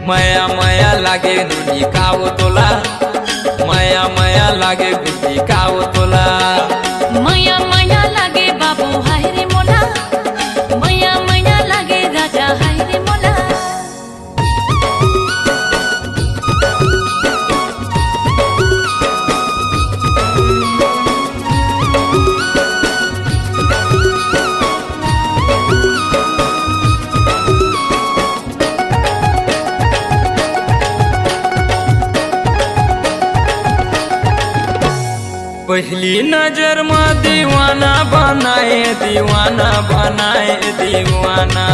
माया माया लागे नुनी काव तोला, माया माया लागे गुटी काव तोला। माया माया लागे बाबू हाय रे मोला, माया माया लागे राजा हाय रे मोला। पहली नजर में दीवाना बनाए, दीवाना बनाए दीवाना।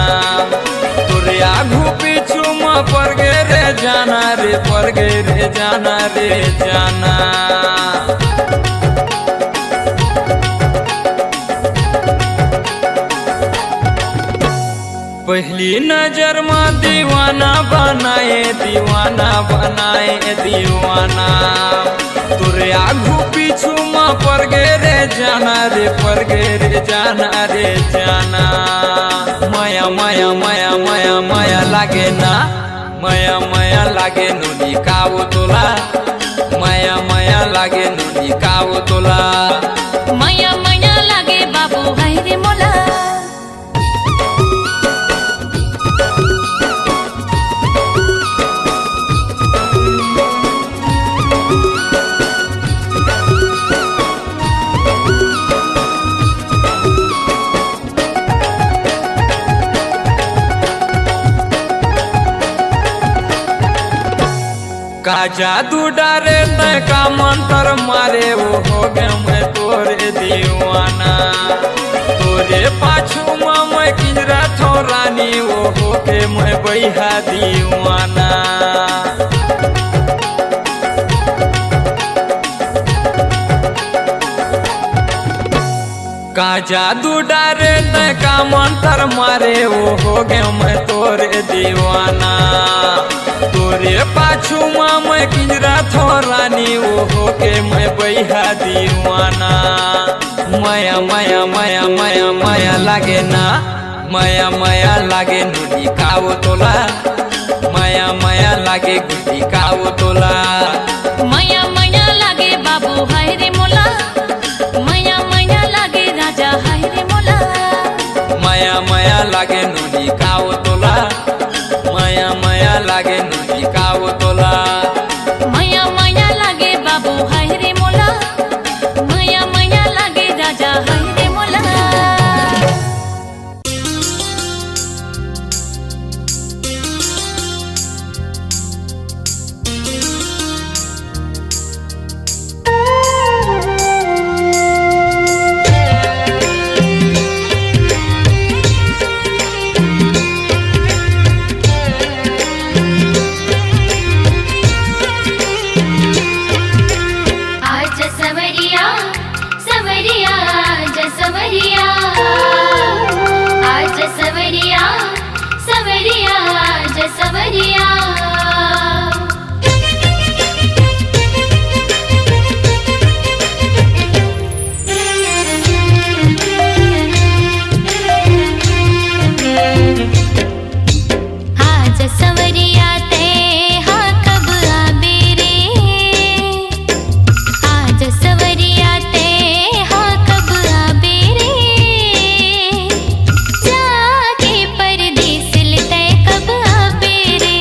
तोरे आगू पीछू में पड़ गे रे जाना रे, पड़ गे रे जाना रे जाना। पहली नजर में दीवाना बनाए, दीवाना बनाए दीवाना। तोरे आगू पीछू में पड़ गे रे जाना रे, पड़ गे रे जाना रे जाना। माया माया माया माया माया लागे ना, माया माया लागे नुनी काव तोला, माया माया लागे नुनी काव तोला। माया माया लागे बाबू हाय रे मोला। का जादू डारे तय का मंत्र मारे, वो हो गए मैं तोरे दीवाना। तोरे पाछू में मैं किंजरा थो रानी, वो हो के मैं बैहा दीवाना। का जादू डारे तय का मंत्र मारे, वो हो गए मैं तोरे दीवाना। तोरे पाछू में मैं किंजरा थो रानी, वो हो के मैं बैहा दीवाना। माया माया माया माया माया लागे ना, माया माया लागे नुनी काव तोला, माया माया लागे गुटी काव तोला। माया माया लागे बाबू हाय रे मोला, माया माया लागे राजा हाय रे मोला। माया माया लागे नुनी काव तोला, माया माया लागे नुनी काव तोला। माया माया लागे बाबू हाय रे मोला, माया माया लागे राजा हाय रे मोला। जाके परदेस ले तय कब आबे रे।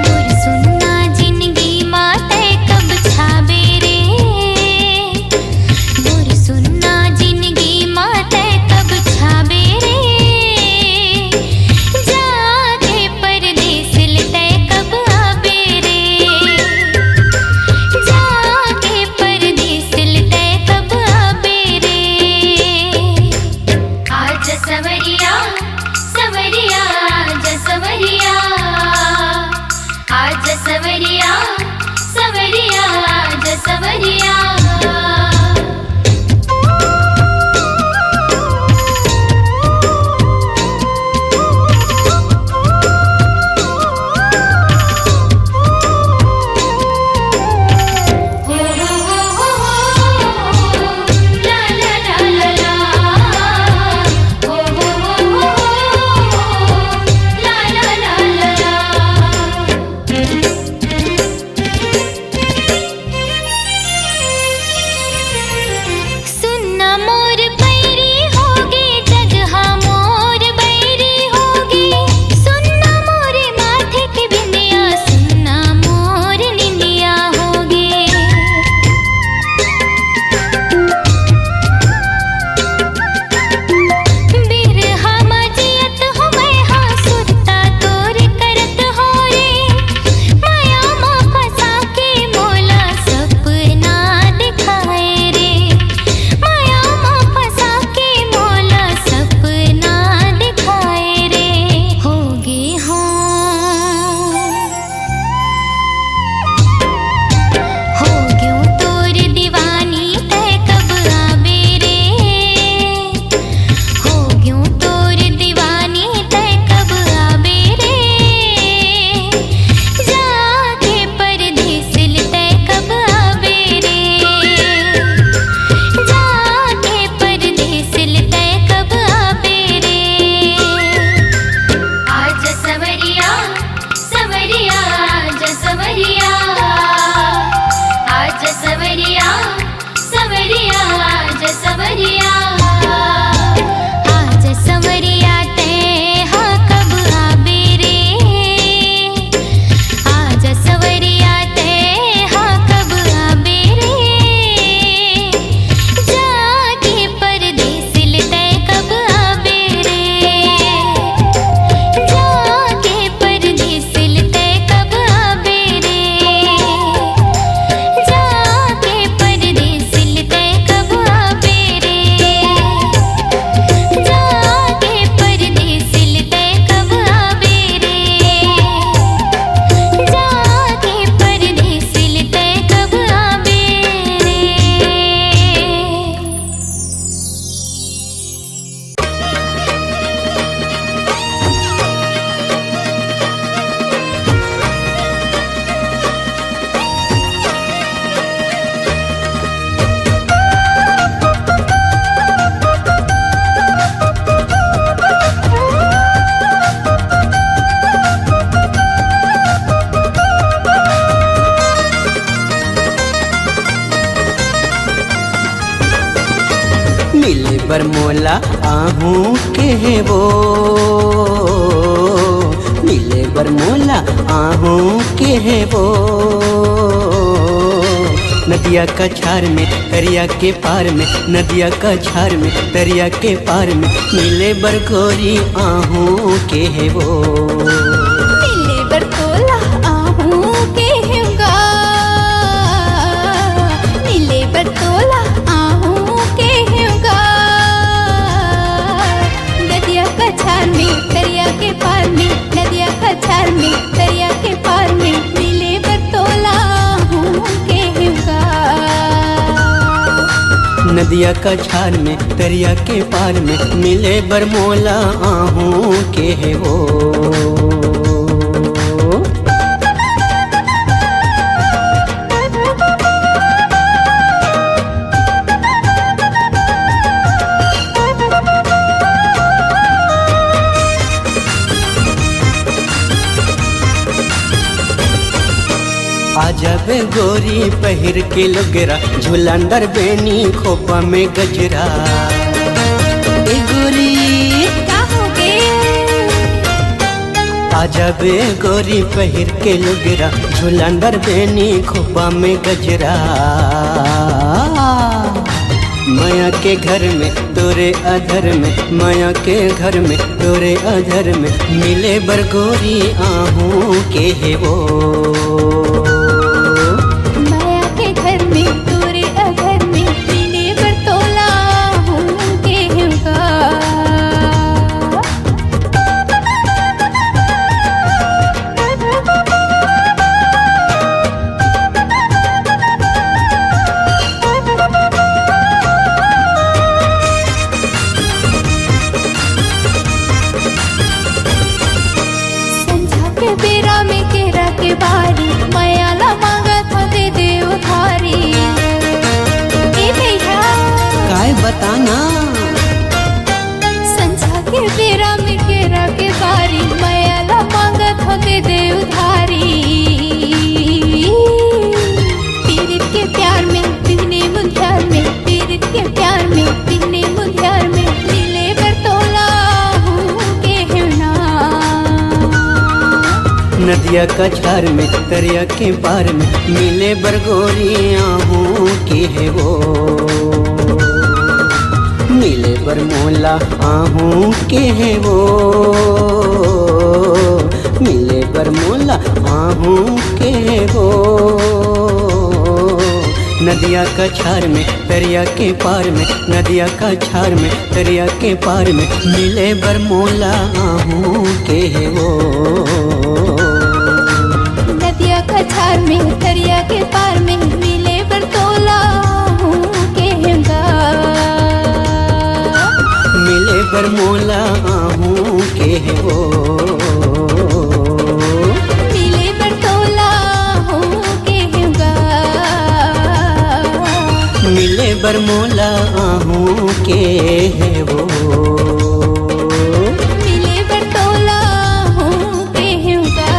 मोर सुन्ना जिंदगी माते कब छाबे रे मोर सुन्ना जिंदगी माते कब छाबे रे जाके परदेस लते कब आबे रे जाके परदेस लते कब आबे रे आज सवरिया सवरिया आज सवरिया आज सवरिया सवरिया आज सवरिया मिले बरमोला आहूं के वो मिले बरमोला आहूं के वो नदिया का छार में दरिया के पार में नदिया का छार में दरिया के पार में मिले बरगोरी आहूं के वो मिले बरतोला आहूं के होगा मिले बरतोला आहूं के होगा नदिया का छार में दरिया के पार में नदिया का छार में दरिया के पार में मिले बरतोला आहूं के होगा नदिया का छार में दरिया के पार में मिले बरमोला आहूं के वो आजब गोरी पहिर के लुगरा झुलंदर बेनी खोपा में गजरा ए गोरी आजा बे गोरी पहिर के लुगरा झुलंदर बेनी खोपा में गजरा माया के घर में तोरे अधर में माया के घर में तोरे अधर में मिले बरगोरी आहू के है वो माया के घर में तोरे अघर में मिले बरतोला हूँ के होगा। संझा के बेरा में केरा के बारी मयाला मांगा था दे दे उधारी। ए भैया काय बताना संझा के बेरा में केरा के बारी मयाला मांगा था दे दे उधारी। पीरित के प्यार में बिहने मुंध्यार में पीरित के प्यार में बिहने मुंध्यार में मिले बरतोला हूँ के होना। नदिया का छार में दरिया के पार में मिले बरगोरी आहू की है वो मिले बरमोला आहू के है वो मिले बरमोला आहू के है वो नदिया का छार में दरिया के पार में नदिया का छार में दरिया के पार में मिले बरमोला आहू के है वो नदिया का छार में दरिया के पार में मिले बरतोला हूँ के होगा। मिले बरमोला आहू के है वो मिले बरतोला हूँ के होगा। मिले बरमोला आहू के है वो मिले बरतोला हूँ के होगा।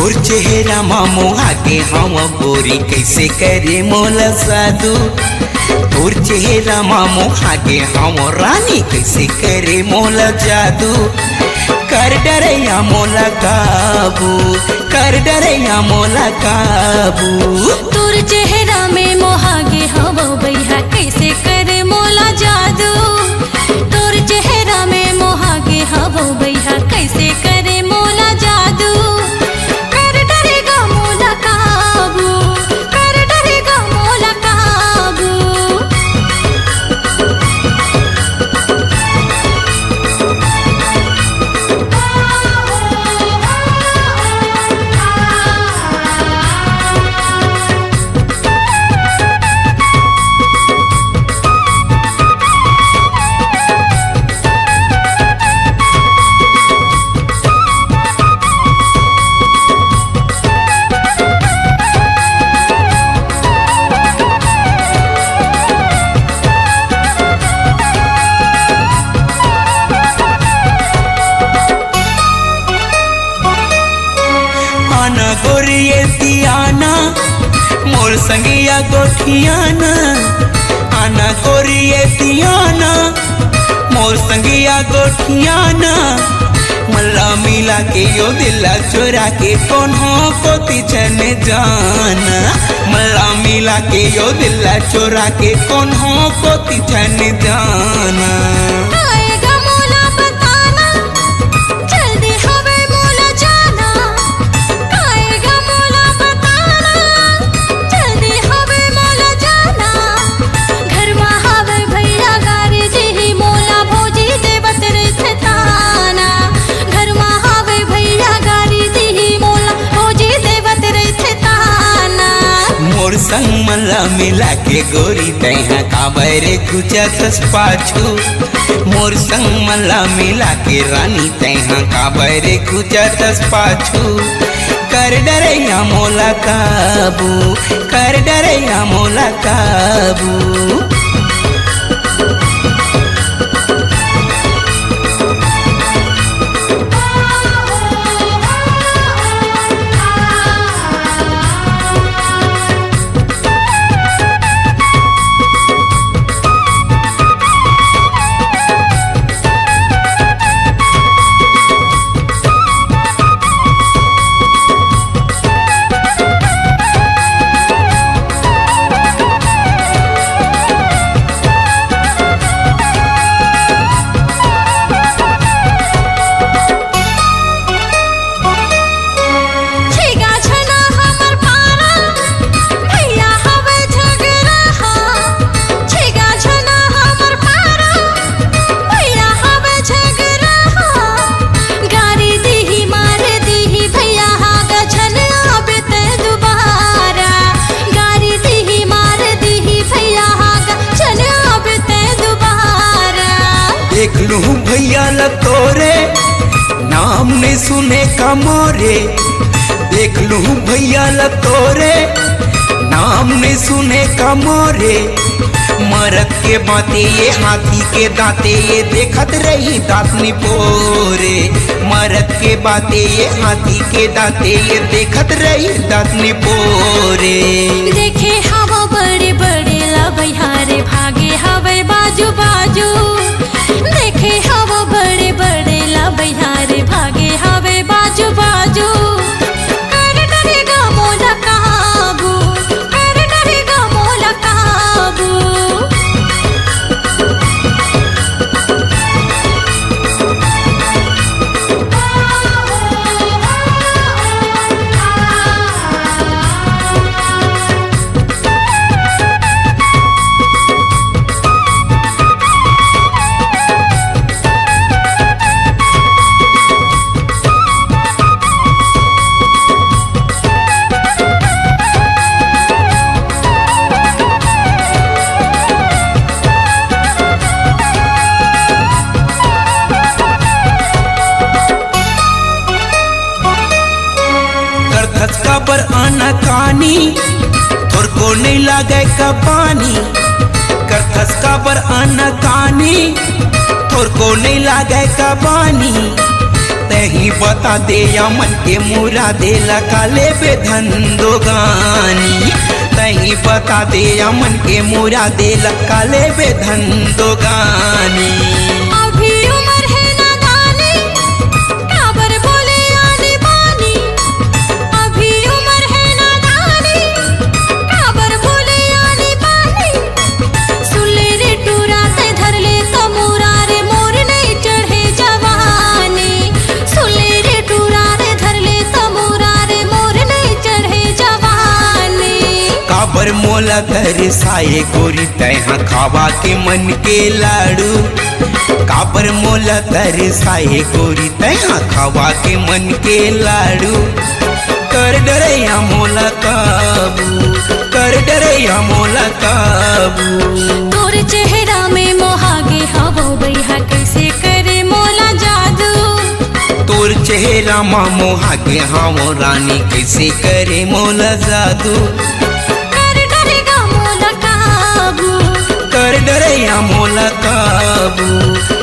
तोर चेहरा मामो आगे हम गोरी कैसे करे मोला साधु तोर चेहरा मामो आगे हम रानी कैसे करे मोला जादू कर डरैया मोला काबू कर डरैया मोला काबू तोर चेहरा में मोहागे हवा भैया कैसे करे मोला जादू तोर चेहरा में मोहागे हवा भैया कैसे करे मोला जादू कर डरेगा मोला काबू कर डरेगा मोला काबू गोरिये दियाना मोर संगिया गोठियाना आना गोरिये दियाना मोर संगिया गोठियाना मल्ला मिला के यो दिला चोरा के कौन हो को तिछन जाना मल्ला मिला के यो दिला चोरा के कौन हो को तिछन जाना आएगा मोला बताना जल्दी हवे मोला जाना आएगा मोला बताना जल्दी हवे मोला जाना घर में हवे भैया गारी जी मोला भोजी देवत रे छताना घर में हवे भैया गारी जी मोला भोजी देवत रे छताना मोर संग मल्ला मिला के गोरी तैहा काबरे कुचतस पाछू मोर संग मल्ला मिला के रानी तैहा काबरे कुचतस पाछू कर डरैया मोला काबू कर डरैया मोला काबू छेगा छना हमर पारा भैया हवे झगड़ा छेगा छना हमर पारा भैया हवे झगड़ा गारी दीही मार दीही भैया हागा छन आबे ते दोबारा गारी दीही मार दीही भैया हागा छन आबे ते दोबारा देख लूं भैया ल तोरे नाम ने सुने का मोरे देख लूं भैया ल तोरे नाम ने सुने का मोरे मरद के बाते ये हाथी के दांते ये देखत रही दांतनी पोरे मरद के बाते ये हाथी के दांते ये देखत रही दांतनी पोरे देखे हवा बड़े बड़े ला बहारे भागे हवे बाजू बाजू देखे हवा बड़े बड़े ला बहारे भागे हवे बाजू बाजू कर डरेगा मोला काबू कर डरेगा मोला काबू पर आना कानी थोर को नहीं लागे का पानी करथस का पर आना कानी थोर को नहीं लागे का पानी तही बता दे या मन के मुरा दे काले बेधन दो गानी तही बता दे या मन के मुरा दे काले बेधन दो गानी अभी उम्र है नादानी काबर बोले आनी बानी अभी उम्र है नादानी काबर बोले आनी बानी सुले रे टूरा से धर ले तो मोरा रे मोर नहीं चढ़े जवानी सुले रे टूरा रे धर ले तो मोरा रे मोर नहीं चढ़े जवानी काबर मोला तरसाए गोरी तैहा खावा के मन के लाड़ू काबर मोला तरसाए गोरी तैहा खावा के मन के लाड़ू कर डरैया मोला काबू कर डरैया मोला काबू तोर चेहरा में मोहागे हवो बैहा कैसे करे मोला जादू तोर चेहरा मा मोहागे हम रानी कैसे करे मोला जादू कर डरेगा मोला काबू कर डरैया मोला काबू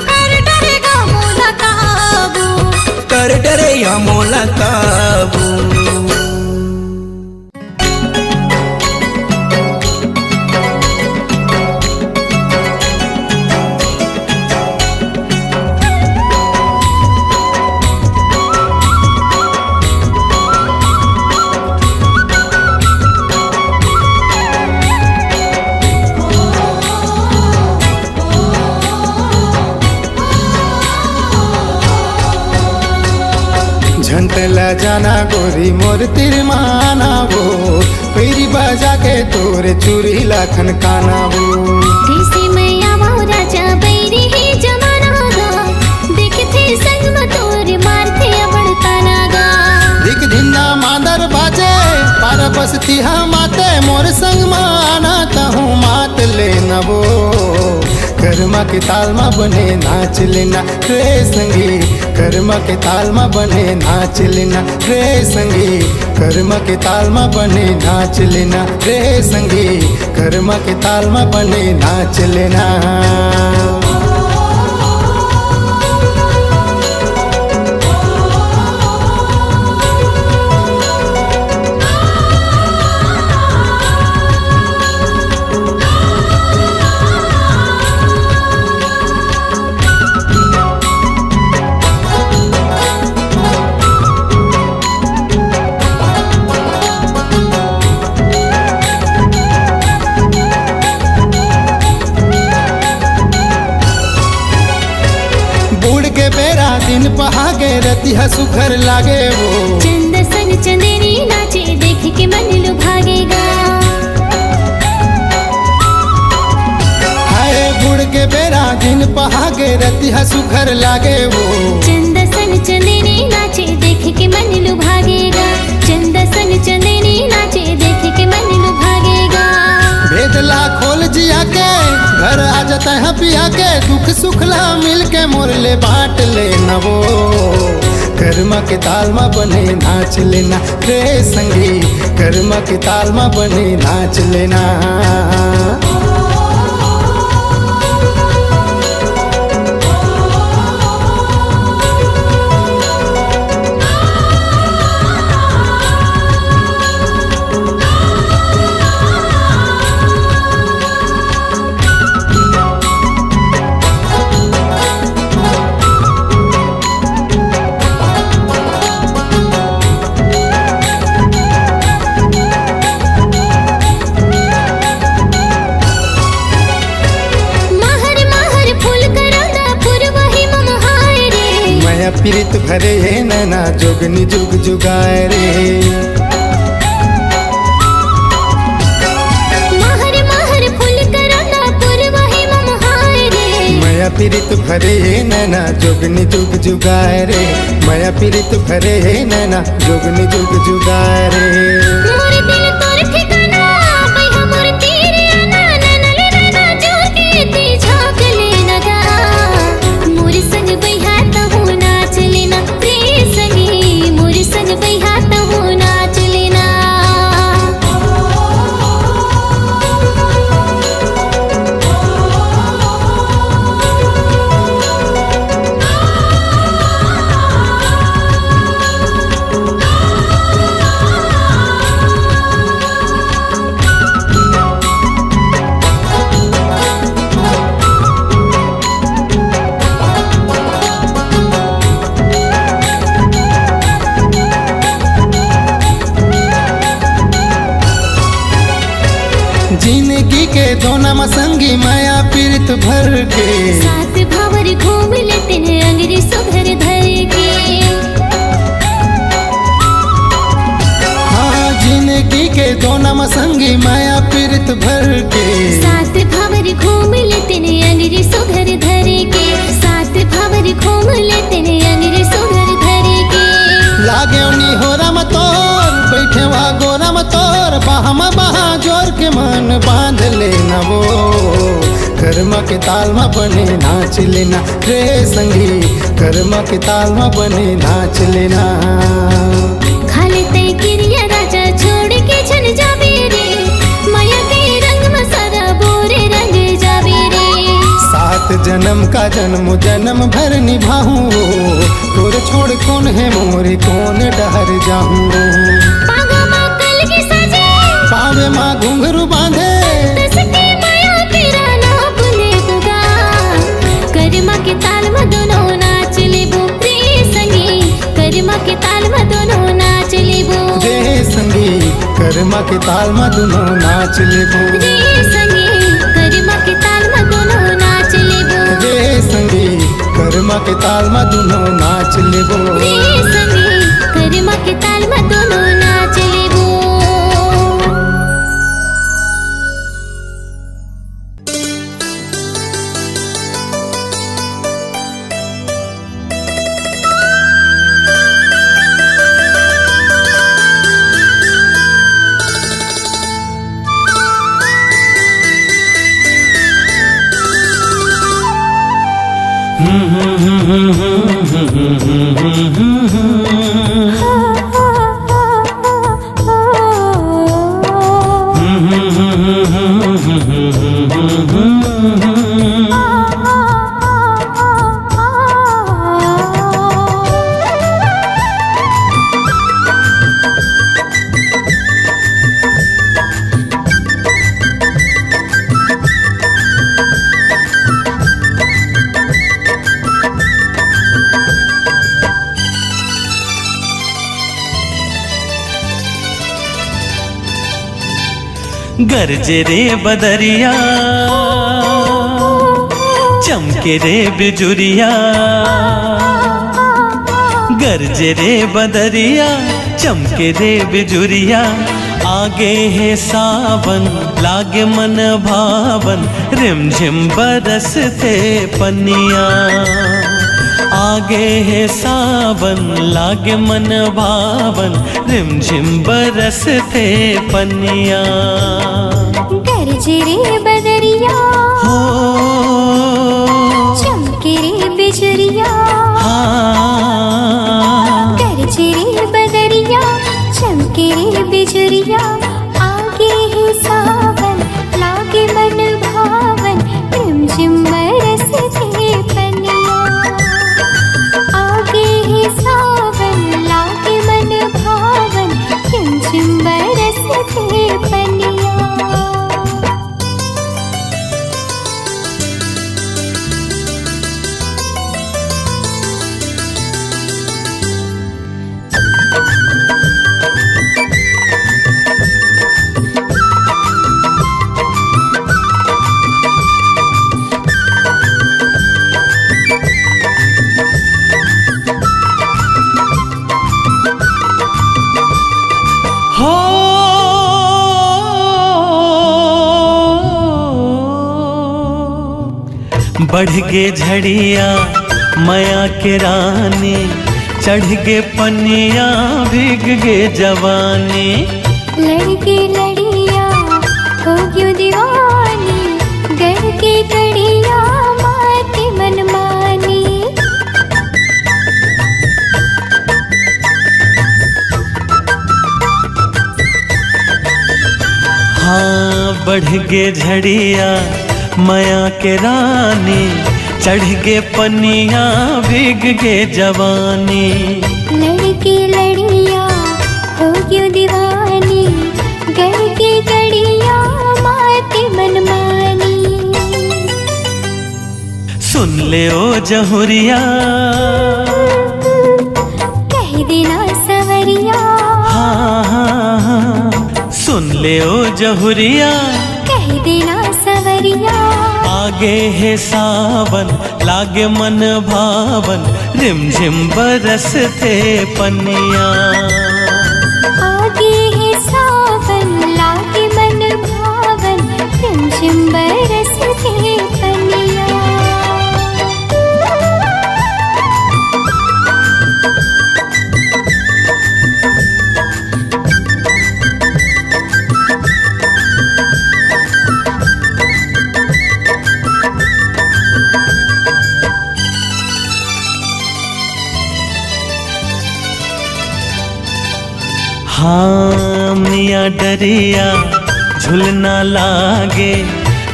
कर डरेगा मोला काबू कर डरैया मोला काबू झंटला जाना गोरी मोर तिरमाना वो पेरी बजा के तोरे चूरी लाखन काना वो कैसे मैया वो राजा बैरी ही जमाना गा देखते संग में तोरे मारते बड़ता नागा दिख धिन्ना मादर बाजे पार बसती माते मोर संग माना कहूँ मात लेना वो कर्मा के ताल मा बने नाच लेना रे संगी कर्मा के ताल मा बने नाच लेना रे संगी कर्मा के ताल मा बने नाच लेना रे संगी कर्मा के ताल मा बने नाच लेना दिन पहागे रतिहा सुखर लागे वो चंद संग चंदेरी नाचे देख के मन लुभागेगा हाय बुढ़ के बेरा दिन पहागे रतिहा सुखर लागे वो चंद संग चंदेरी नाचे देख के मन लुभागेगा चंद संग चंदेरी नाचे देख के मन लुभागेगा भेदला खोल जिया के घर आ जाता है पिया के दुख सुखला मिल के मोरले बांट लेना वो कर्मा के ताल मा बने नाच लेना रे संगी कर्मा के ताल मा बने नाच लेना पीरित भरे है नैना जोगनी जुग जुगाए रे महर महर फूल करना पूर्व ही ममहाय रे माया पीरित भरे है नैना जोगनी जुग जुगाए रे माया पीरित भरे है नैना जोगनी जुग जुगाए रे मोर दिल तोर ठिकाना बैहा मोर तेरे आना ननल रहना जो के ते झांक लेना गा मोर संग बैहा तहु नाच लेना रे संगी मोर संग बैहा तहु नाच लेना जिंदगी के दोना संगी माया पीरित भर के साथ भावर घूम लेते हैं अंगरी सुधर धर के। हाँ जिंदगी के दोना संगी माया पीरित भर के साथ भावर घूम लेते हैं अंगरी सुधर धर के। साथ भावर घूम लेते हैं अंगरी सुधर धर के। लागे उनी हो राम तोर बैठे वा गोराम तोर बाहमा बहा जोर के मन बांध लेना वो कर्मा के ताल में बने नाच लेना रे संगी कर्मा के ताल में बने नाच लेना। खाले तय क्रिया राजा छोड़ के छन जाबे रे माया के रंग में सारा बोरे रंग जाबे रे। सात जन्म का जन्म भर निभाऊं तोर छोड़ कौन है मोरे कौन डहर जाऊं। पागा माँ कल की सजे पावे माँ घुंघरू बांधे तसके माया तेरा नाप ले बुगा। कर्मा के ताल में दोनों नाच लेबो रे संगी कर्मा के ताल में दोनों नाच लेबो रे संगी कर्मा के ताल में दोनों नाच लेबो रे संगी कर्मा के ताल में दोनों नाच लेबो रे संगी कर्मा के ताल में दोनों नाच लेबो रे संगी कर्मा के ताल में दोनों नाच लेबो। गरजे रे बदरिया चमके रे बिजुरिया गरजे रे बदरिया चमके रे बिजुरिया आगे है सावन लागे मन भावन रिमझिम बरसते पनिया आगे है सावन लागे मन भावन रिमझिम बरसते पनिया गरजे रे बदरिया हो चमके रे बिजुरिया हाँ गरजे रे बदरिया चमके रे बिजुरिया आगे है सावन लागे मन भावन रिमझिम बरसते पनिया आगे है सावन लागे मन भावन रिमझिम बरसते पनिया। बढ़ गे झड़िया माया के रानी चढ़ गे पनिया भीग गे जवानी लड़के लड़िया हो क्यों दीवानी गढ़ के कड़िया माते मनमानी हाँ बढ़ गे झड़िया माया के रानी चढ़ गे पनिया भीग गे जवानी लड़के लड़िया हो क्यों दीवानी गढ़ के कड़िया माते मनमानी सुन ले ओ जहुरिया कह देना सवरिया हाँ हाँ हाँ सुन ले ओ जहुरिया कह आगे है सावन लागे मन भावन, रिमझिम बरसते पनिया। आगे है सावन लागे मन भावन, रिमझिम बरसते पनिया। हाँ मिया डरिया झुलना लागे,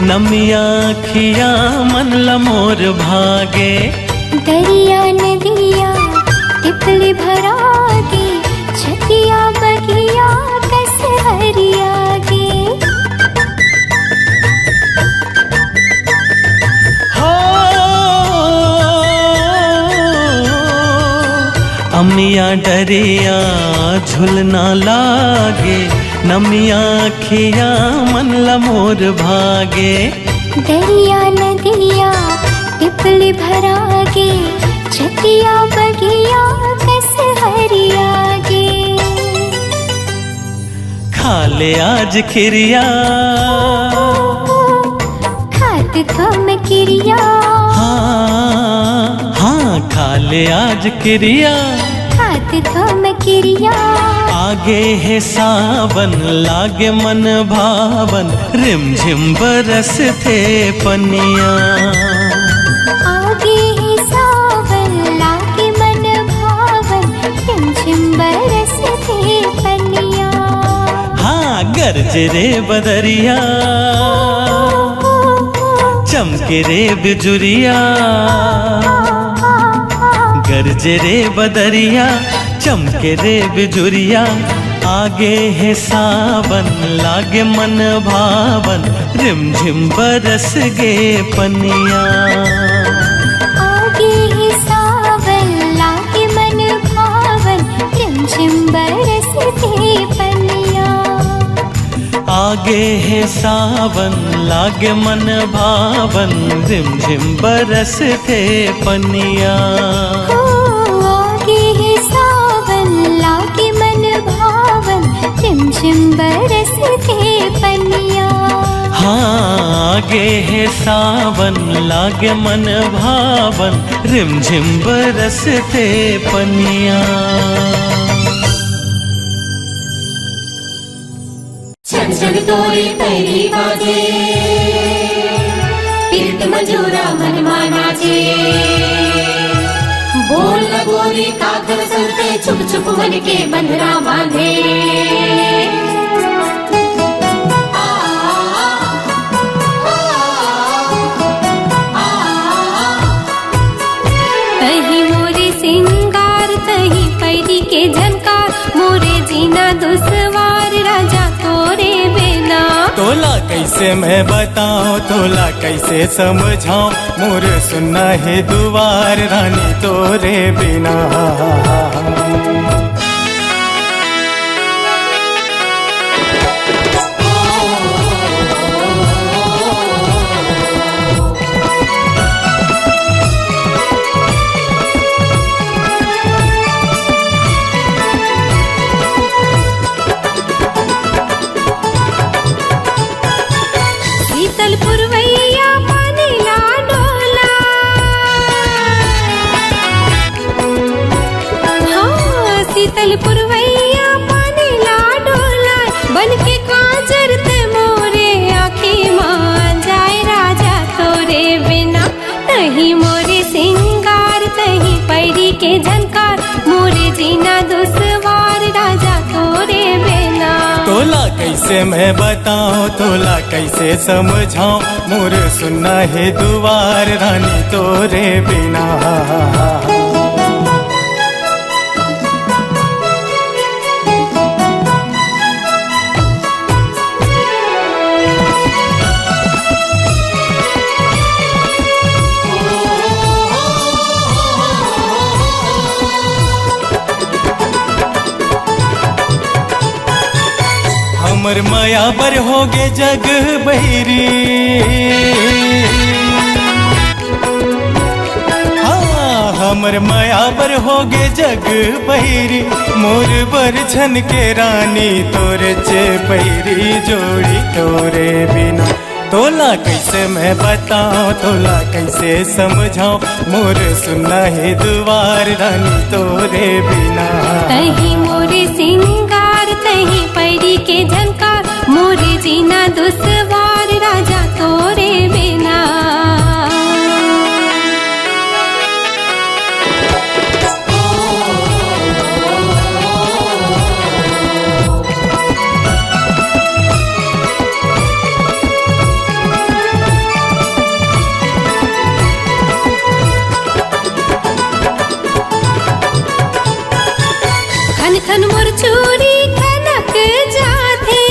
नमिया खिया मन लमोर भागे। दरिया नदिया तिपली भरागे, छतिया बगिया कस हरियागे। हो अमिया डरिया झुलना लागे, नमिया खिया मन लमोर भागे। दरिया नदिया तिपली भरागे, छतिया बगिया कस हरियागे। खाले आज खिरिया खात थम किरिया। हाँ हाँ खाले आज किरिया, खात थम किरिया। आगे है सावन लागे मन भावन, रिमझिम बरसते पनिया। आगे है सावन लागे मन भावन, रिमझिम बरसते पनिया। हाँ गरजे रे बदरिया, चमके रे बिजुरिया। गरजे रे बदरिया, चमके रे बिजुरिया। आगे है सावन लागे मन भावन, रिमझिम बरस गे पनिया। आगे है सावन लागे मन भावन, रिमझिम बरसते पनिया। आगे है सावन लागे मन भावन, रिमझिम बरसते पनिया। आगे है सावन लागे मन भावन, रिमझिम बरसते पनिया। हाँ आगे है सावन लागे मन भावन, रिमझिम बरसते पनिया। छन छन तोरी पैरी बाजे, पीरत मंजूरा मन मानाचे। बोल न गोरी काकर संते, छुप छुप मन के बंधना बांधे। तही मोरे सिंगार तही पैरी के झनकार, मोरे जीना दुसवार राजा तोरे बिना। तोला कैसे मैं बताऊं, तोला कैसे समझाऊं, मोर सुनना है दुआर रानी तोरे बिना। शीतल पुरवैया पानी ला डोला। हाँ शीतल पुरवैया पानी ला डोला, बन के काजर ते मोरे आँखी मान जाए राजा तोरे बिना। तही मोरे सिंगार तही पैरी के झनकार, मोरे जीना दुसवार राजा तोरे बिना। तोला कैसे मैं बताऊं, तोला कैसे समझाऊं, मोर सुनना है दुआर रानी तोरे बिना। हमर माया बर होगे जग बहिरी, हमर माया बर होगे जग पहिरी मोर बर छन के रानी तोरे चे पहिरी जोड़ी तोरे बिना तोला कैसे मैं बताऊं तोला कैसे समझाऊं मोर सुना है दुआर रानी तोरे बिना तही मोरे सिंगार तही पैरी के झनकार मोरे जीना दुश्वार राजा तोरे बिना खन खन मोर चूड़ी खनक जाथे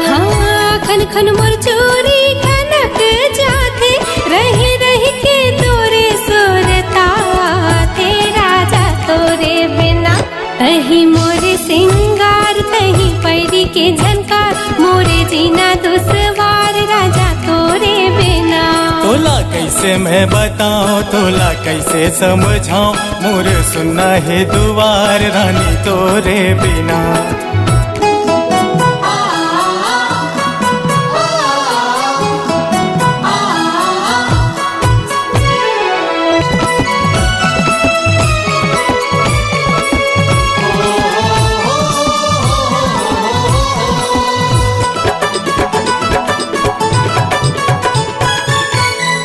हाँ खन खन मोर चूड़ी खनक जाथे रही रही के तोरे सुरता थे राजा तोरे बिना तही मोरे सिंगार तही पैरी के झनकार मोरे जीना दुश्वार राजा तोरे बिना तोला कैसे मैं बताऊं तोला कैसे समझाऊं मोर सुना है दुआर रानी तोरे बिना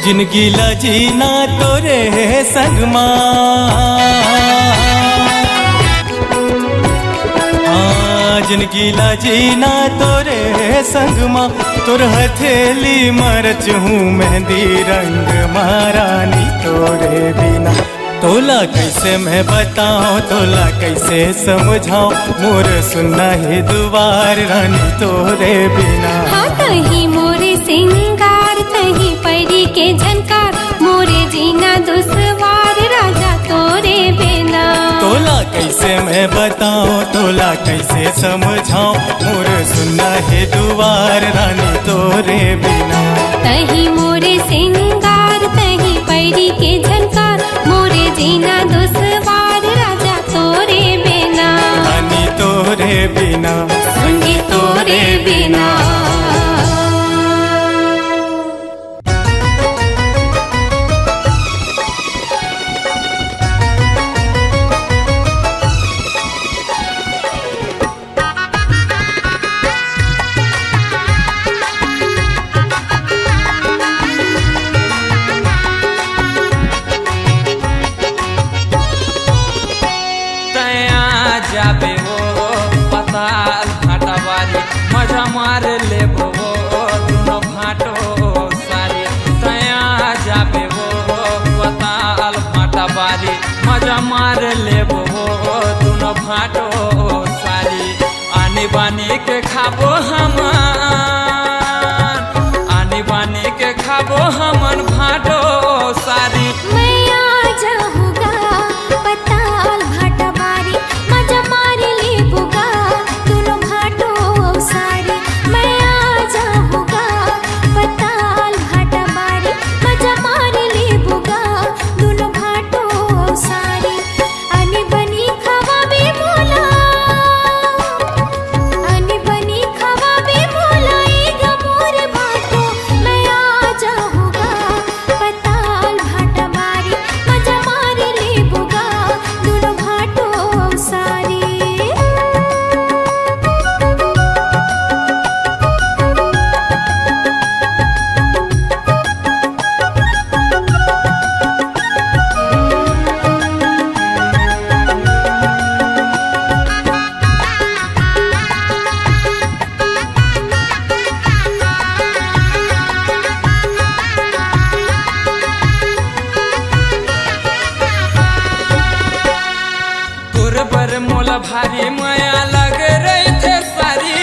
जिंदगी ला जीना तोरे संगमा जिंदगी ला जीना तोरे संगमा तोर हथेली मरच हूँ मेहंदी रंग महारानी तोरे बिना तोला कैसे मैं बताऊं तोला कैसे समझाऊं मोर सुना है दुआर रानी तोरे बिना हाँ तही मोरे सिंगार तही पैरी के झनकार मोरे जीना दुश्वार राजा तोरे बिना तोला कैसे मैं बताऊं तोला कैसे समझाऊं मोर सुना है दुआर रानी तोरे बिना तही मोरे सिंगार तही पैरी के झनकार मोरे जीना दुश्वार राजा तोरे बिना रानी तोरे बिना संगी तोरे बिना जाबे हो पताल घाटावारी मजा मार लेबो दुनो भाटो सारी तया जाबे हो पताल घाटावारी मजा मार लेबो दुनो भाटो सारी आनी बानी के खाबो हमन आनी बानी के खाबो हमन भाटो सारी मैया जाऊंगा पताल घाटावारी मजा मार लेबुगा दोनों घाटो सारी मैया जाऊंगा पताल घाटावारी मजा मार लेबुगा दोनों घाटो सारी आनी बनी खवाबे बोला आनी बनी खवाबे बोला एक मोर बाटो मैया जाऊंगा पताल घाटावारी मजा मार लेबुगा दोनों घाटो सारी तोर बर मोला भारी माया लग रही थे सारी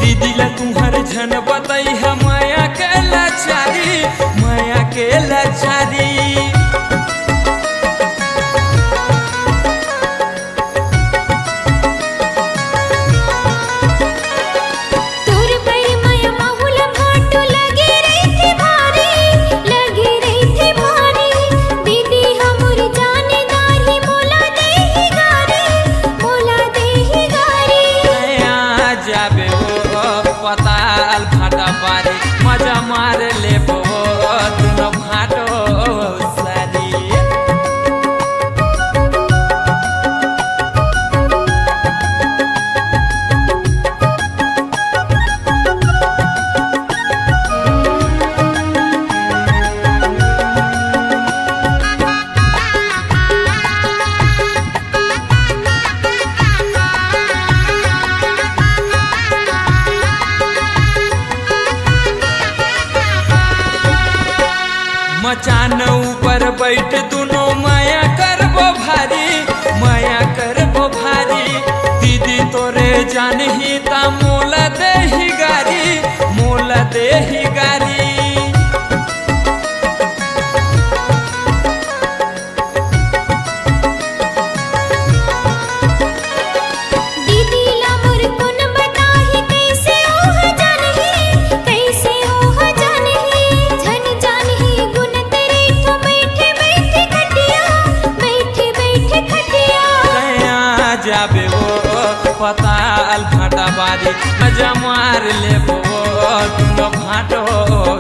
दीदी ला तुम्हार झन बताई है माया के लाचारी तोर पर माया माहुल घाटो लगे जानही ता मोल देही गारी, मोल देही गारी। दीदी ला मोर कुन बताही कैसे ओह जानही, कैसे ओह जानही। झन जानही गुण तेरे ठो बैठे बैठे खटिया, बैठे बैठे खटिया। तया जाबे वो पताल भाटा बारी, मजा मार ले वो दुनो भाटो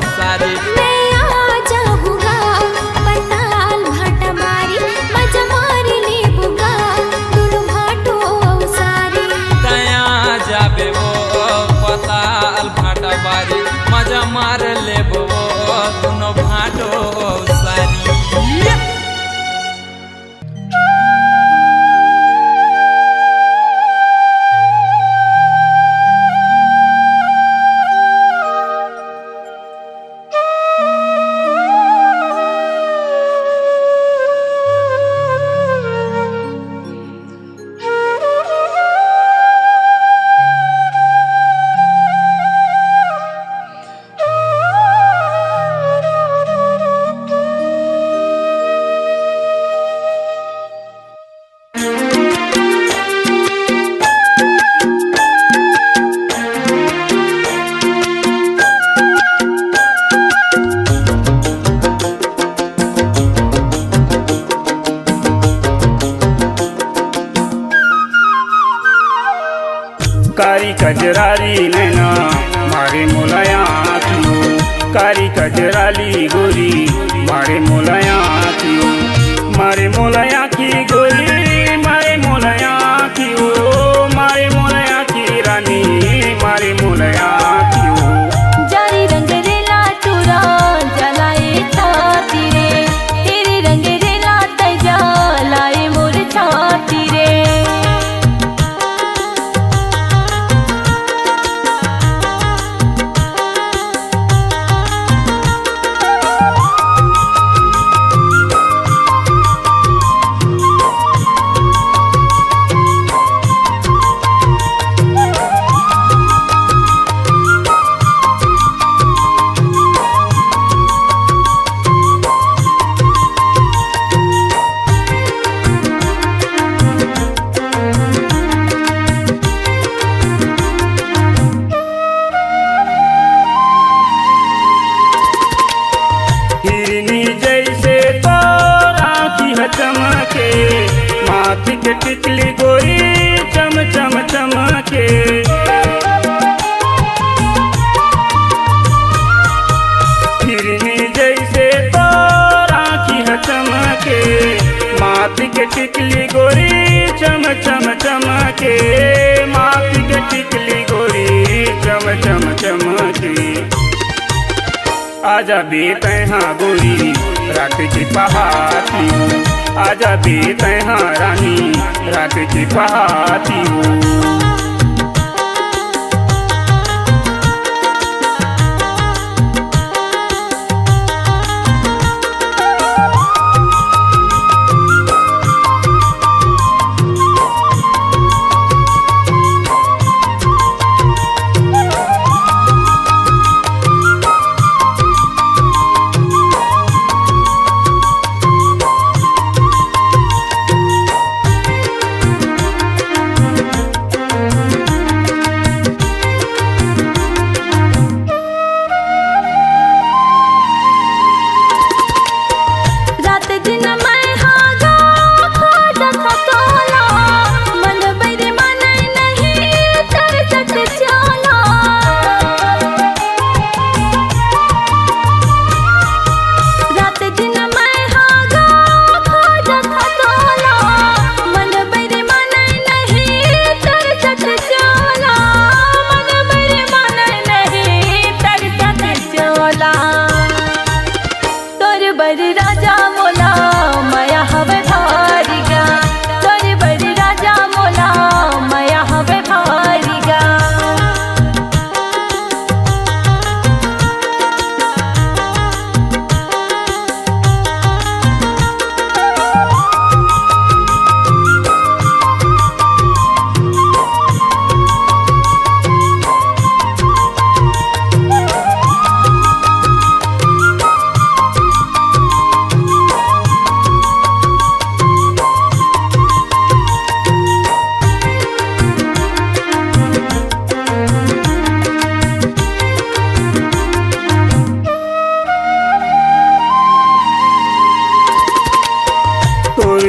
सारी। मैं आ जाऊंगा पताल भाटा मारी, मजा मार ले बुगा दुनु भाटो सारी। तया जाबे वो पताल भाटा बारी, मजा मार ले वो दुनो भाटो सारी। कारी कजरारी नैना मारे मोलाया क्यों, कारी कजराली गोरी मारे मोलाया क्यों, मारे मोलाया की गोरी, मारे मोलाया की ओ, मारे मोलाया की रानी, मारे मोलाया क्यों। जारी रंग रेला तुरा जलाए छाती रे, तेरे रंग रेला तैजा लाए मोर छाती रे। हिरनी जैसे तो राखी है चमके, माथी के टिकली गोरी चम चम चमके। हिरनी जैसे तो राखी है चमके, माथी के टिकली गोरी चम चम चमके, माथी के टिकली गोरी चम चम चमके। आजा बेत हाँ गोरी रात की पहाती हूँ, आजा बेत हाँ रानी रात की पहाती हूँ।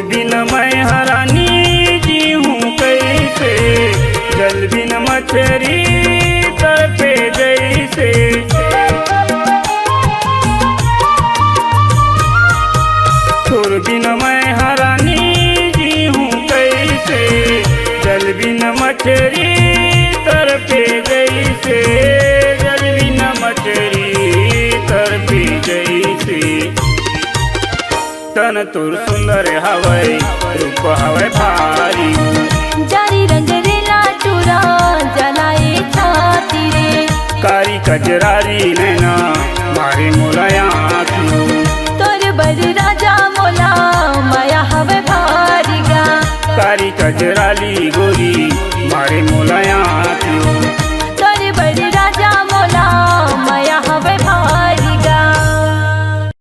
बिन मैं हरानी जी हूँ कैसे, जल बिन मछरी तड़पे जैसे। तोर बिन मैं हरानी जी हूँ कैसे, जल बिन मछरी तड़पे जैसे, जल बिन मछरी तड़पे जैसे। तन तुर सुंदर हवै रूप हवै भारी, जारी रंग रेला चूरा जलाए छाती रे। कारी कजरारी नैना मारे मोलाया तू, तोर बर राजा मोला माया हवे भारी गा। कारी कजराली गोरी